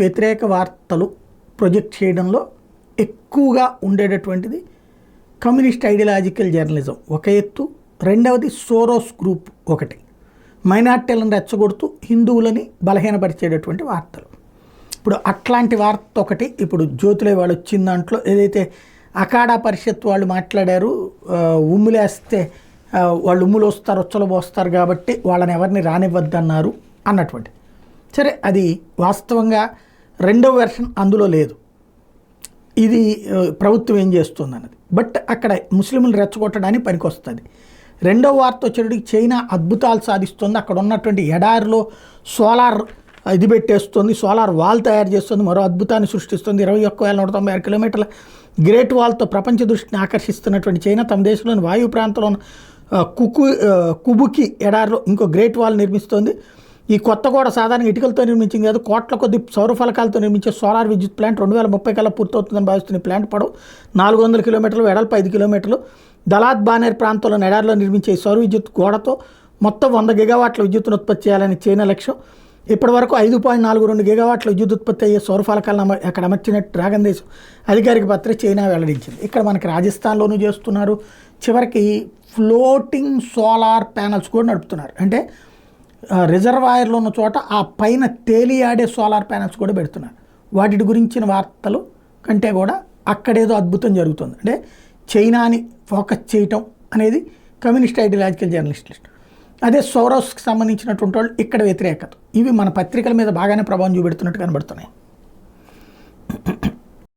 వ్యతిరేక వార్తలు ప్రొజెక్ట్ చేయడంలో ఎక్కువగా ఉండేటటువంటిది కమ్యూనిస్ట్ ఐడియాలజికల్ జర్నలిజం ఒక ఎత్తు, రెండవది సోరోస్ గ్రూప్ ఒకటి, మైనార్టీలను రెచ్చగొడుతూ హిందువులని బలహీనపరిచేటటువంటి వార్తలు. ఇప్పుడు అట్లాంటి వార్త ఒకటి ఇప్పుడు జ్యోతిలో వాళ్ళు వచ్చిన దాంట్లో ఏదైతే అఖాడా పరిషత్ వాళ్ళు మాట్లాడారు, ఉమ్ములేస్తే వాళ్ళు ఉమ్ములు వస్తారు రొచ్చలు పోస్తారు కాబట్టి వాళ్ళని ఎవరిని రానివ్వద్దన్నారు అన్నటువంటి. సరే, అది వాస్తవంగా రెండవ వెర్షన్ అందులో లేదు, ఇది ప్రభుత్వం ఏం చేస్తుంది అన్నది. బట్ అక్కడ ముస్లింలు రెచ్చగొట్టడానికి పనికొస్తుంది. రెండవ వార్త వచ్చేటికి చైనా అద్భుతాలు సాధిస్తుంది, అక్కడ ఉన్నటువంటి ఎడారిలో సోలార్ ఇది పెట్టేస్తుంది, సోలార్ వాల్ తయారు చేస్తుంది, మరో అద్భుతాన్ని సృష్టిస్తుంది. 21,196 కిలోమీటర్ల గ్రేట్ వాల్తో ప్రపంచ దృష్టిని ఆకర్షిస్తున్నటువంటి చైనా తమ దేశంలోని వాయు ప్రాంతంలో కుబుకి ఎడారిలో ఇంకో గ్రేట్ వాల్ నిర్మిస్తోంది. ఈ కొత్త గోడ సాధారణ ఇటుకలతో నిర్మించింది కాదు, కోట్ల కొద్ది సౌర ఫలకాలతో నిర్మించే సోలార్ విద్యుత్ ప్లాంట్ 2030 కల్లా పూర్తవుతుందని భావిస్తున్న ప్లాంట్ పొడవు 400 కిలోమీటర్లు, వెడల్పు 5 కిలోమీటర్లు. దలాత్ బానేర్ ప్రాంతంలో ఎడారిలో నిర్మించే సౌర విద్యుత్ గోడతో మొత్తం 100 గిగావాట్ల విద్యుత్తును ఉత్పత్తి చేయాలని చైనా లక్ష్యం. ఇప్పటివరకు 5.42 గిగావాట్ల విద్యుత్ ఉత్పత్తి అయ్యే సౌర ఫలకాలను అక్కడ అమర్చినట్టు డ్రాగన్ దేశం అధికారిక పత్రిక చైనా వెల్లడించింది. ఇక్కడ మనకి రాజస్థాన్లోనూ చేస్తున్నారు, చివరికి ఫ్లోటింగ్ సోలార్ ప్యానల్స్ కూడా నడుపుతున్నారు. అంటే రిజర్వాయర్లో ఉన్న చోట ఆ పైన తేలియాడే సోలార్ ప్యానల్స్ కూడా పెడుతున్నారు. వాటి గురించిన వార్తలు కంటే కూడా అక్కడేదో అద్భుతం జరుగుతుంది. అంటే చైనాని ఫోకస్ చేయటం అనేది కమ్యూనిస్ట్ ఐడియాలజికల్ జర్నలిస్టులు. అదే సోరోస్కి సంబంధించినటువంటి వాళ్ళు ఇక్కడ వ్యతిరేకత, ఇవి మన పత్రికల మీద బాగానే ప్రభావం చూపెడుతున్నట్టు కనబడుతున్నాయి.